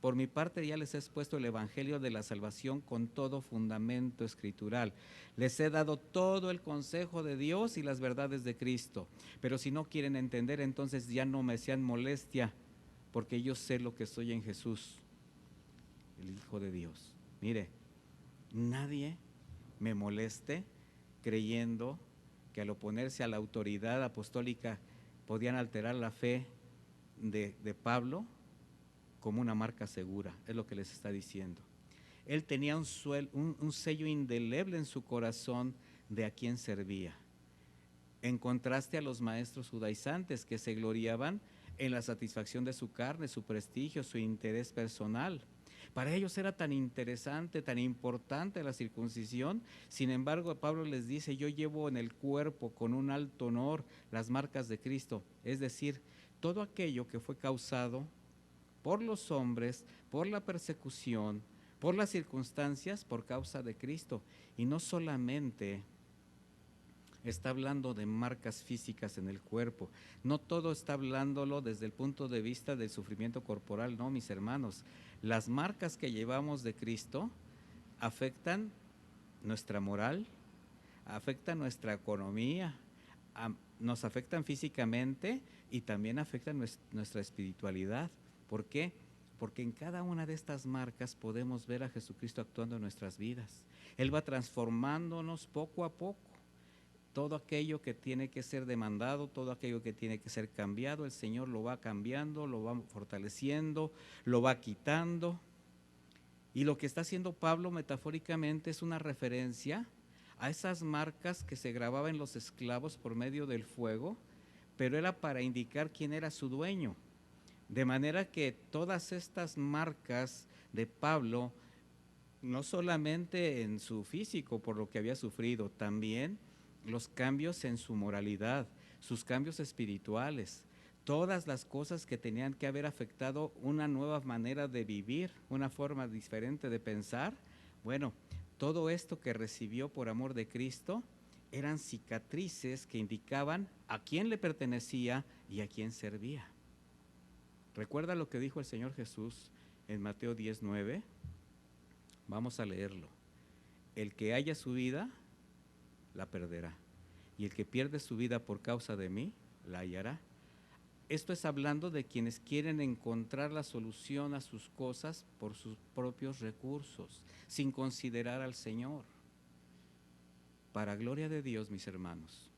por mi parte ya les he expuesto el Evangelio de la salvación con todo fundamento escritural. Les he dado todo el consejo de Dios y las verdades de Cristo. Pero si no quieren entender, entonces ya no me sean molestia, porque yo sé lo que soy en Jesús, el Hijo de Dios. Mire, nadie me moleste creyendo que al oponerse a la autoridad apostólica podían alterar la fe de Pablo como una marca segura, es lo que les está diciendo. Él tenía un sello indeleble en su corazón de a quién servía, en contraste a los maestros judaizantes que se gloriaban en la satisfacción de su carne, su prestigio, su interés personal. Para ellos era tan interesante, tan importante la circuncisión. Sin embargo, Pablo les dice: yo llevo en el cuerpo con un alto honor las marcas de Cristo, es decir, todo aquello que fue causado por los hombres, por la persecución, por las circunstancias, por causa de Cristo. Y no solamente está hablando de marcas físicas en el cuerpo, no todo está hablándolo desde el punto de vista del sufrimiento corporal, no, mis hermanos. Las marcas que llevamos de Cristo afectan nuestra moral, afectan nuestra economía, nos afectan físicamente y también afectan nuestra espiritualidad. ¿Por qué? Porque en cada una de estas marcas podemos ver a Jesucristo actuando en nuestras vidas. Él va transformándonos poco a poco. Todo aquello que tiene que ser demandado, todo aquello que tiene que ser cambiado, el Señor lo va cambiando, lo va fortaleciendo, lo va quitando. Y lo que está haciendo Pablo metafóricamente es una referencia a esas marcas que se grababan en los esclavos por medio del fuego, pero era para indicar quién era su dueño. De manera que todas estas marcas de Pablo, no solamente en su físico por lo que había sufrido, también los cambios en su moralidad, sus cambios espirituales, todas las cosas que tenían que haber afectado una nueva manera de vivir, una forma diferente de pensar. Bueno, todo esto que recibió por amor de Cristo eran cicatrices que indicaban a quién le pertenecía y a quién servía. ¿Recuerda lo que dijo el Señor Jesús en Mateo 10:9? Vamos a leerlo. El que haya su vida, la perderá. Y el que pierde su vida por causa de mí, la hallará. Esto es hablando de quienes quieren encontrar la solución a sus cosas por sus propios recursos, sin considerar al Señor. Para gloria de Dios, mis hermanos,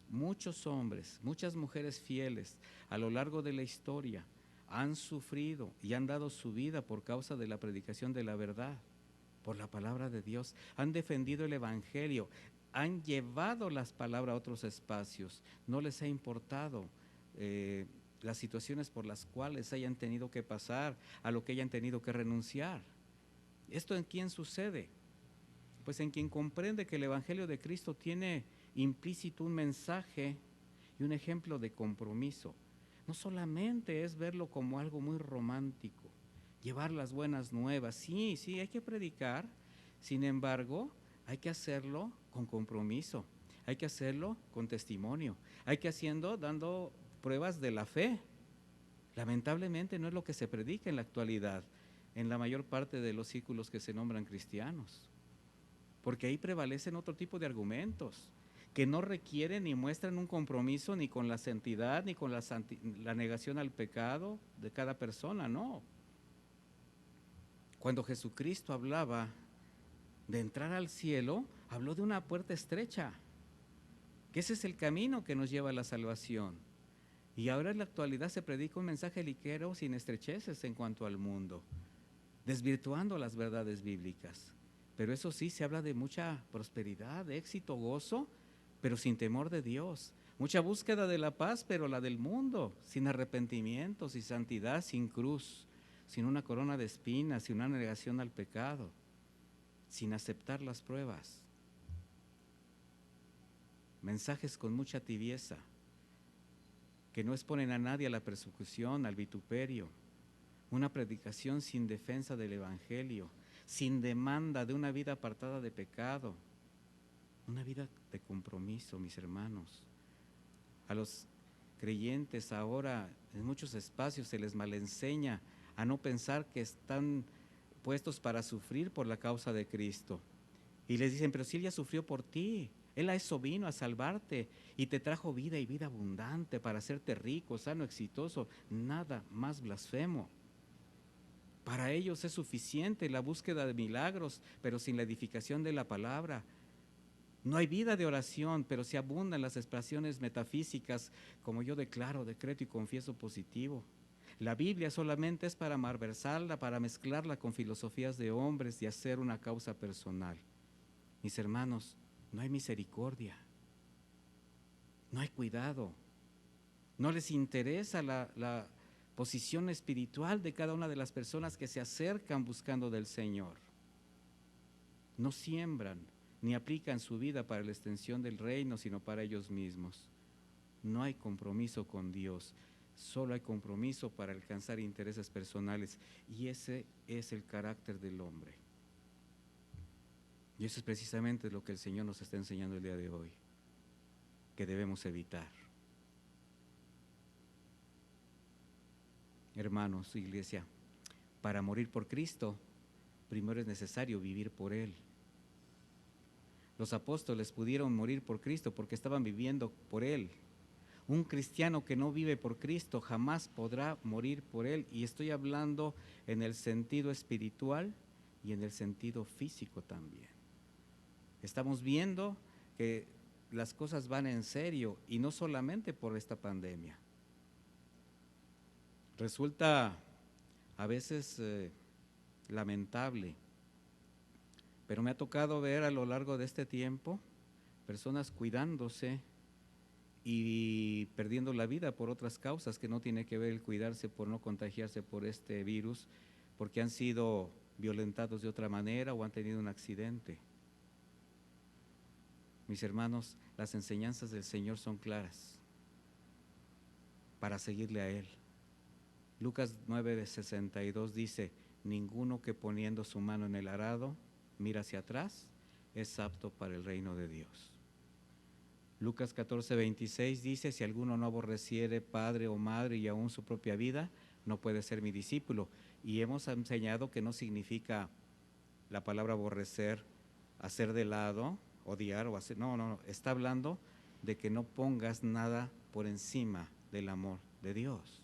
muchos hombres, muchas mujeres fieles a lo largo de la historia han sufrido y han dado su vida por causa de la predicación de la verdad, por la palabra de Dios, han defendido el Evangelio, han llevado las palabras a otros espacios, no les ha importado las situaciones por las cuales hayan tenido que pasar, a lo que hayan tenido que renunciar. ¿Esto en quién sucede? Pues en quien comprende que el Evangelio de Cristo tiene implícito un mensaje y un ejemplo de compromiso. No solamente es verlo como algo muy romántico, llevar las buenas nuevas, sí, hay que predicar, sin embargo, hay que hacerlo con compromiso, hay que hacerlo con testimonio, hay que haciendo dando pruebas de la fe. Lamentablemente no es lo que se predica en la actualidad, en la mayor parte de los círculos que se nombran cristianos, porque ahí prevalecen otro tipo de argumentos que no requieren ni muestran un compromiso ni con la santidad, ni con la negación al pecado de cada persona, no. Cuando Jesucristo hablaba de entrar al cielo, habló de una puerta estrecha, que ese es el camino que nos lleva a la salvación. Y ahora en la actualidad se predica un mensaje ligero sin estrecheces en cuanto al mundo, desvirtuando las verdades bíblicas. Pero eso sí, se habla de mucha prosperidad, éxito, gozo, pero sin temor de Dios. Mucha búsqueda de la paz, pero la del mundo, sin arrepentimiento, sin santidad, sin cruz, sin una corona de espinas, sin una negación al pecado, sin aceptar las pruebas. Mensajes con mucha tibieza, que no exponen a nadie a la persecución, al vituperio. Una predicación sin defensa del Evangelio, sin demanda de una vida apartada de pecado, una vida de compromiso, mis hermanos. A los creyentes ahora en muchos espacios se les malenseña a no pensar que están puestos para sufrir por la causa de Cristo. Y les dicen, pero si Él ya sufrió por ti, Él a eso vino, a salvarte, y te trajo vida y vida abundante para hacerte rico, sano, exitoso. Nada más blasfemo. Para ellos es suficiente la búsqueda de milagros, pero sin la edificación de la palabra. No hay vida de oración, pero se abundan las expresiones metafísicas, como yo declaro, decreto y confieso positivo. La Biblia solamente es para malversarla, para mezclarla con filosofías de hombres y hacer una causa personal. Mis hermanos, no hay misericordia, no hay cuidado, no les interesa la posición espiritual de cada una de las personas que se acercan buscando del Señor. No siembran ni aplican su vida para la extensión del reino, sino para ellos mismos. No hay compromiso con Dios, solo hay compromiso para alcanzar intereses personales, y ese es el carácter del hombre. Y eso es precisamente lo que el Señor nos está enseñando el día de hoy, que debemos evitar. Hermanos, iglesia, para morir por Cristo, primero es necesario vivir por Él. Los apóstoles pudieron morir por Cristo porque estaban viviendo por Él. Un cristiano que no vive por Cristo jamás podrá morir por Él, y estoy hablando en el sentido espiritual y en el sentido físico también. Estamos viendo que las cosas van en serio, y no solamente por esta pandemia. Resulta a veces lamentable, pero me ha tocado ver a lo largo de este tiempo personas cuidándose y perdiendo la vida por otras causas que no tiene que ver el cuidarse por no contagiarse por este virus, porque han sido violentados de otra manera o han tenido un accidente. Mis hermanos, las enseñanzas del Señor son claras para seguirle a Él. Lucas 9:62 dice: ninguno que poniendo su mano en el arado mira hacia atrás es apto para el reino de Dios. Lucas 14:26 dice: si alguno no aborreciere padre o madre y aún su propia vida, no puede ser mi discípulo. Y hemos enseñado que no significa la palabra aborrecer, hacer de lado, odiar o hacer, no, está hablando de que no pongas nada por encima del amor de Dios.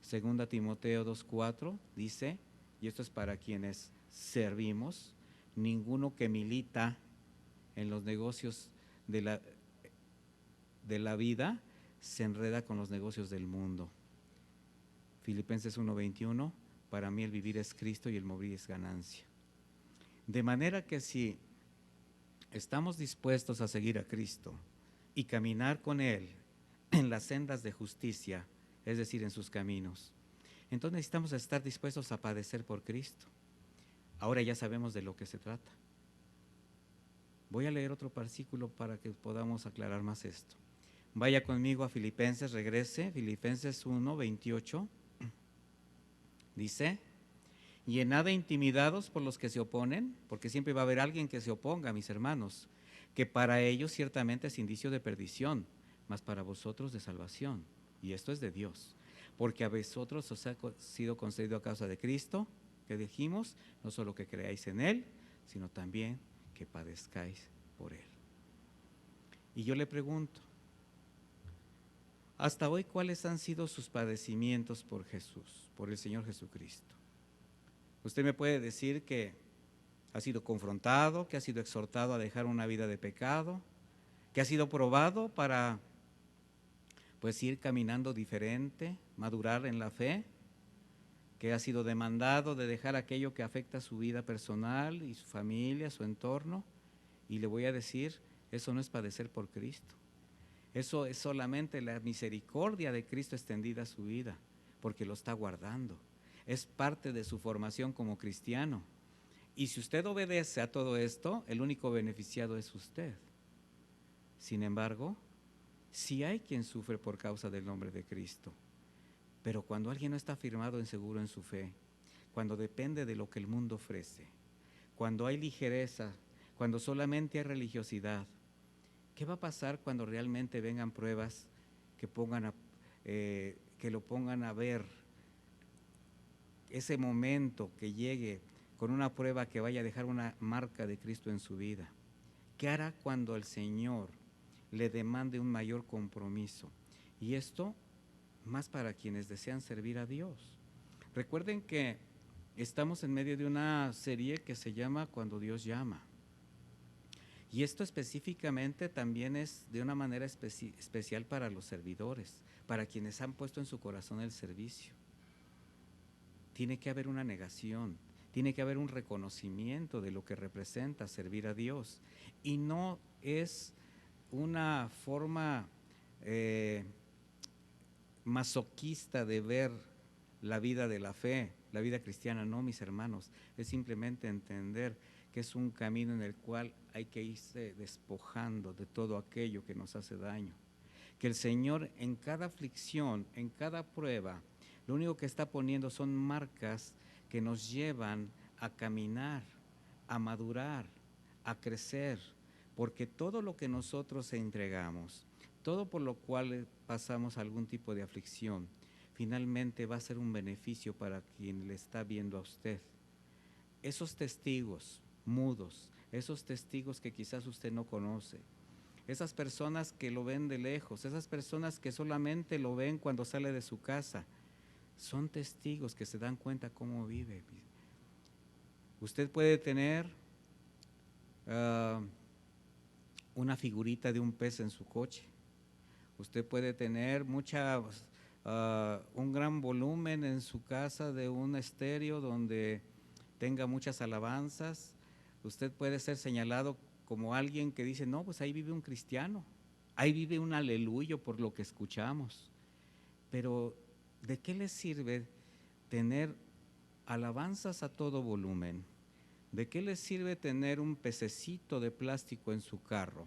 Segunda Timoteo 2:4 dice, y esto es para quienes servimos: ninguno que milita en los negocios de la vida se enreda con los negocios del mundo. Filipenses 1:21, para mí el vivir es Cristo y el morir es ganancia. De manera que si estamos dispuestos a seguir a Cristo y caminar con Él en las sendas de justicia, es decir, en sus caminos, entonces necesitamos estar dispuestos a padecer por Cristo. Ahora ya sabemos de lo que se trata. Voy a leer otro versículo para que podamos aclarar más esto. Vaya conmigo a Filipenses, regrese, Filipenses 1:28, dice: y en nada intimidados por los que se oponen, porque siempre va a haber alguien que se oponga, mis hermanos, que para ellos ciertamente es indicio de perdición, mas para vosotros de salvación. Y esto es de Dios, porque a vosotros os ha sido concedido a causa de Cristo, que dijimos, no solo que creáis en Él, sino también que padezcáis por Él. Y yo le pregunto, hasta hoy, ¿cuáles han sido sus padecimientos por Jesús, por el Señor Jesucristo? Usted me puede decir que ha sido confrontado, que ha sido exhortado a dejar una vida de pecado, que ha sido probado para pues ir caminando diferente, madurar en la fe, que ha sido demandado de dejar aquello que afecta su vida personal y su familia, su entorno. Y le voy a decir, eso no es padecer por Cristo. Eso es solamente la misericordia de Cristo extendida a su vida, porque lo está guardando. Es parte de su formación como cristiano. Y si usted obedece a todo esto, el único beneficiado es usted. Sin embargo, sí hay quien sufre por causa del nombre de Cristo. Pero cuando alguien no está firmado en seguro en su fe, cuando depende de lo que el mundo ofrece, cuando hay ligereza, cuando solamente hay religiosidad, ¿qué va a pasar cuando realmente vengan pruebas que lo pongan a ver? Ese momento que llegue con una prueba que vaya a dejar una marca de Cristo en su vida. ¿Qué hará cuando el Señor le demande un mayor compromiso? Y esto más para quienes desean servir a Dios. Recuerden que estamos en medio de una serie que se llama Cuando Dios llama. Y esto específicamente también es de una manera especial para los servidores, para quienes han puesto en su corazón el servicio. Tiene que haber una negación, tiene que haber un reconocimiento de lo que representa servir a Dios. Y no es una forma masoquista de ver la vida de la fe, la vida cristiana, no, mis hermanos, es simplemente entender que es un camino en el cual hay que irse despojando de todo aquello que nos hace daño. Que el Señor en cada aflicción, en cada prueba, lo único que está poniendo son marcas que nos llevan a caminar, a madurar, a crecer, porque todo lo que nosotros entregamos, todo por lo cual pasamos algún tipo de aflicción, finalmente va a ser un beneficio para quien le está viendo a usted. Esos testigos mudos, esos testigos que quizás usted no conoce, esas personas que lo ven de lejos, esas personas que solamente lo ven cuando sale de su casa, son testigos que se dan cuenta cómo vive. Usted puede tener una figurita de un pez en su coche. Usted puede tener un gran volumen en su casa de un estéreo donde tenga muchas alabanzas. Usted puede ser señalado como alguien que dice, no, pues ahí vive un cristiano. Ahí vive un aleluyo por lo que escuchamos. Pero ¿de qué le sirve tener alabanzas a todo volumen? ¿De qué le sirve tener un pececito de plástico en su carro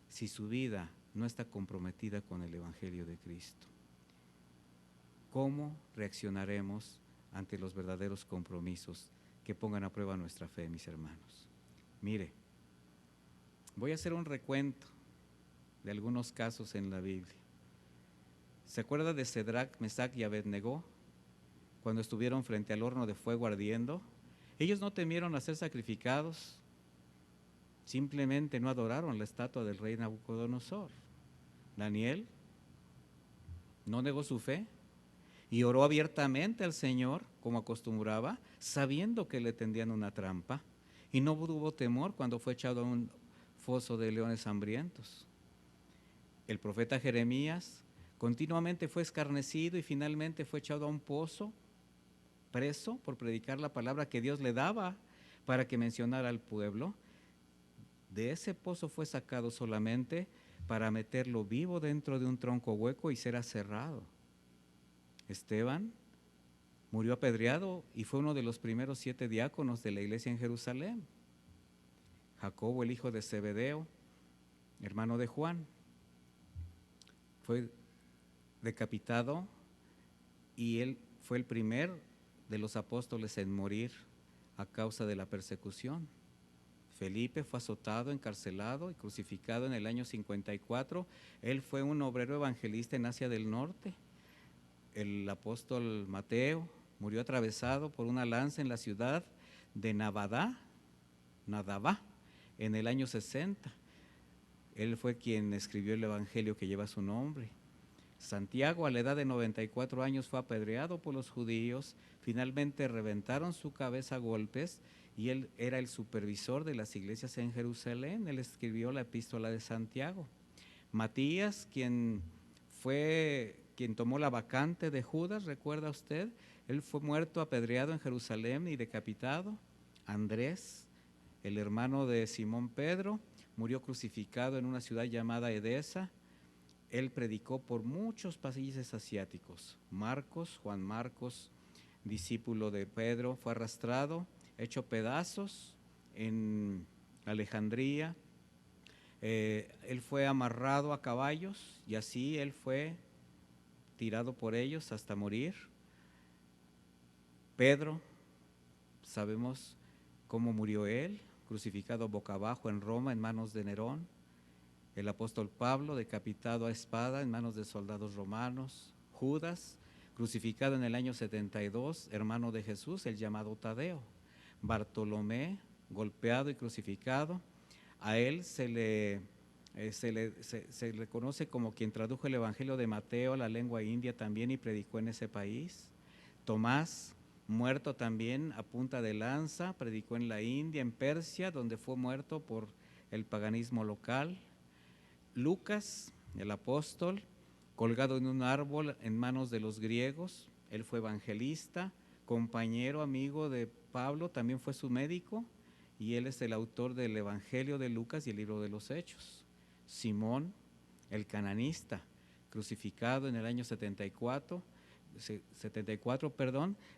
si su vida no está comprometida con el Evangelio de Cristo? ¿Cómo reaccionaremos ante los verdaderos compromisos que pongan a prueba nuestra fe, mis hermanos? Mire, voy a hacer un recuento de algunos casos en la Biblia. ¿Se acuerda de Cedrac, Mesac y Abednego cuando estuvieron frente al horno de fuego ardiendo? Ellos no temieron a ser sacrificados, simplemente no adoraron la estatua del rey Nabucodonosor. Daniel no negó su fe y oró abiertamente al Señor, como acostumbraba, sabiendo que le tendían una trampa, y no tuvo temor cuando fue echado a un foso de leones hambrientos. El profeta Jeremías continuamente fue escarnecido y finalmente fue echado a un pozo, preso por predicar la palabra que Dios le daba para que mencionara al pueblo. De ese pozo fue sacado solamente para meterlo vivo dentro de un tronco hueco y ser aserrado. Esteban murió apedreado y fue uno de los primeros 7 diáconos de la iglesia en Jerusalén. Jacobo, el hijo de Zebedeo, hermano de Juan, fue decapitado y él fue el primer de los apóstoles en morir a causa de la persecución. Felipe fue azotado, encarcelado y crucificado en el año 54. Él fue un obrero evangelista en Asia del Norte. El apóstol Mateo murió atravesado por una lanza en la ciudad de Nadabá, en el año 60. Él fue quien escribió el evangelio que lleva su nombre. Santiago, a la edad de 94 años, fue apedreado por los judíos. Finalmente reventaron su cabeza a golpes y él era el supervisor de las iglesias en Jerusalén. Él escribió la epístola de Santiago. Matías, quien tomó la vacante de Judas, ¿recuerda usted? Él fue muerto apedreado en Jerusalén y decapitado. Andrés, el hermano de Simón Pedro, murió crucificado en una ciudad llamada Edesa. Él predicó por muchos países asiáticos. Juan Marcos, discípulo de Pedro, fue arrastrado, hecho pedazos en Alejandría. Él fue amarrado a caballos y así él fue tirado por ellos hasta morir. Pedro, sabemos cómo murió él, crucificado boca abajo en Roma en manos de Nerón. El apóstol Pablo, decapitado a espada en manos de soldados romanos. Judas, crucificado en el año 72, hermano de Jesús, el llamado Tadeo. Bartolomé, golpeado y crucificado. A él se le conoce como quien tradujo el Evangelio de Mateo a la lengua india también y predicó en ese país. Tomás, muerto también a punta de lanza, predicó en la India, en Persia, donde fue muerto por el paganismo local. Lucas, el apóstol, colgado en un árbol en manos de los griegos. Él fue evangelista, compañero, amigo de Pablo, también fue su médico, y él es el autor del Evangelio de Lucas y el libro de los Hechos. Simón, el cananista, crucificado en el año 74,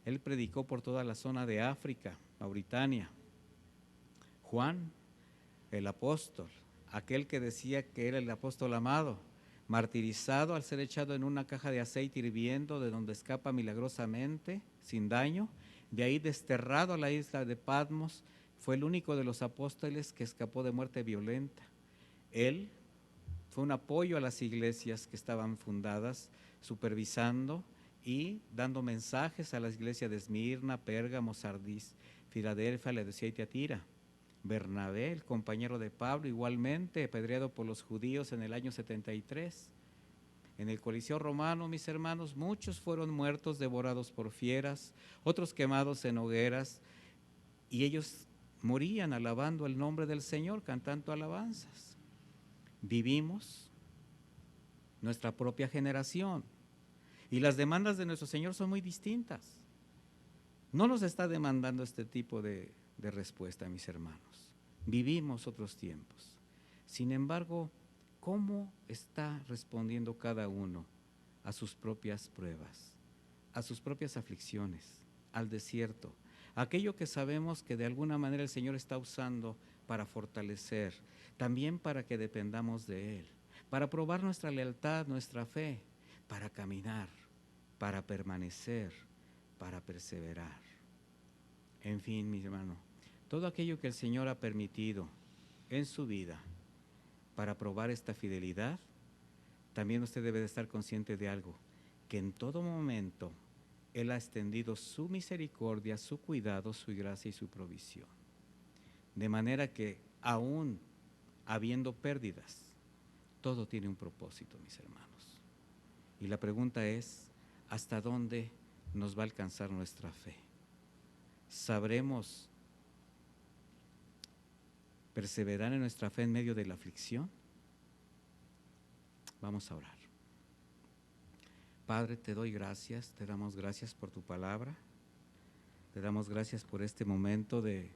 él predicó por toda la zona de África, Mauritania. Juan, el apóstol, aquel que decía que era el apóstol amado, martirizado al ser echado en una caja de aceite hirviendo, de donde escapa milagrosamente, sin daño, de ahí desterrado a la isla de Patmos, fue el único de los apóstoles que escapó de muerte violenta. Él fue un apoyo a las iglesias que estaban fundadas, supervisando y dando mensajes a las iglesias de Esmirna, Pérgamo, Sardis, Filadelfia, Laodicea y Tiatira. Bernabé, el compañero de Pablo, igualmente apedreado por los judíos en el año 73. En el Coliseo romano, mis hermanos, muchos fueron muertos, devorados por fieras, otros quemados en hogueras, y ellos morían alabando el nombre del Señor, cantando alabanzas. Vivimos nuestra propia generación y las demandas de nuestro Señor son muy distintas. No nos está demandando este tipo de respuesta, mis hermanos. Vivimos otros tiempos. Sin embargo, ¿Cómo está respondiendo cada uno a sus propias pruebas, a sus propias aflicciones, al desierto? Aquello que sabemos que de alguna manera el Señor está usando para fortalecer, también para que dependamos de Él, para probar nuestra lealtad, nuestra fe, para caminar, para permanecer, para perseverar. En fin, mi hermano, todo aquello que el Señor ha permitido en su vida para probar esta fidelidad, también usted debe de estar consciente de algo, que en todo momento Él ha extendido su misericordia, su cuidado, su gracia y su provisión. De manera que aún habiendo pérdidas, todo tiene un propósito, mis hermanos. Y la pregunta es, ¿hasta dónde nos va a alcanzar nuestra fe? ¿Sabremos perseverar en nuestra fe en medio de la aflicción? Vamos a orar. Padre, te doy gracias, te damos gracias por tu palabra, te damos gracias por este momento de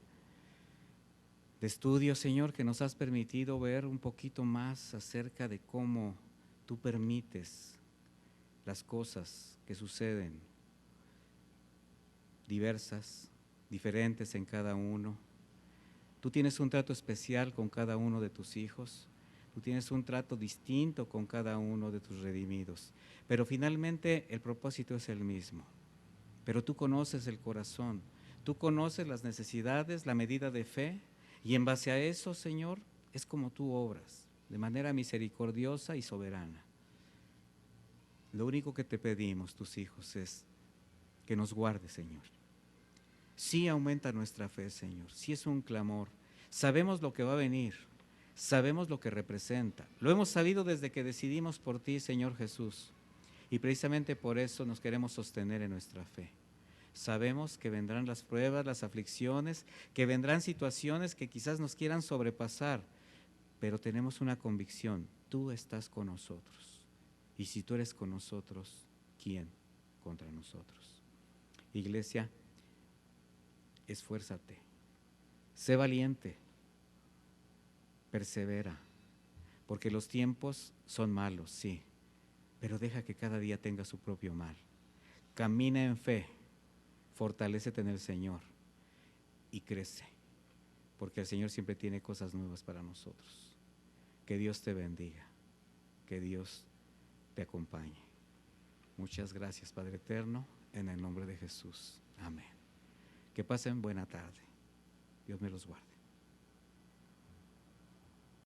estudio, Señor, que nos has permitido ver un poquito más acerca de cómo tú permites las cosas que suceden, diversas, diferentes en cada uno. Tú tienes un trato especial con cada uno de tus hijos, tú tienes un trato distinto con cada uno de tus redimidos, pero finalmente el propósito es el mismo. Pero tú conoces el corazón, tú conoces las necesidades, la medida de fe, y en base a eso, Señor, es como tú obras, de manera misericordiosa y soberana. Lo único que te pedimos, tus hijos, es que nos guardes, Señor. Sí aumenta nuestra fe, Señor, sí es un clamor. Sabemos lo que va a venir, sabemos lo que representa. Lo hemos sabido desde que decidimos por ti, Señor Jesús, y precisamente por eso nos queremos sostener en nuestra fe. Sabemos que vendrán las pruebas, las aflicciones, que vendrán situaciones que quizás nos quieran sobrepasar, pero tenemos una convicción, tú estás con nosotros. Y si tú eres con nosotros, ¿quién contra nosotros? Iglesia, esfuérzate, sé valiente, persevera, porque los tiempos son malos, sí, pero deja que cada día tenga su propio mal. Camina en fe, fortalécete en el Señor y crece, porque el Señor siempre tiene cosas nuevas para nosotros. Que Dios te bendiga, que Dios te acompañe. Muchas gracias, Padre eterno, en el nombre de Jesús. Amén. Que pasen buena tarde. Dios me los guarde.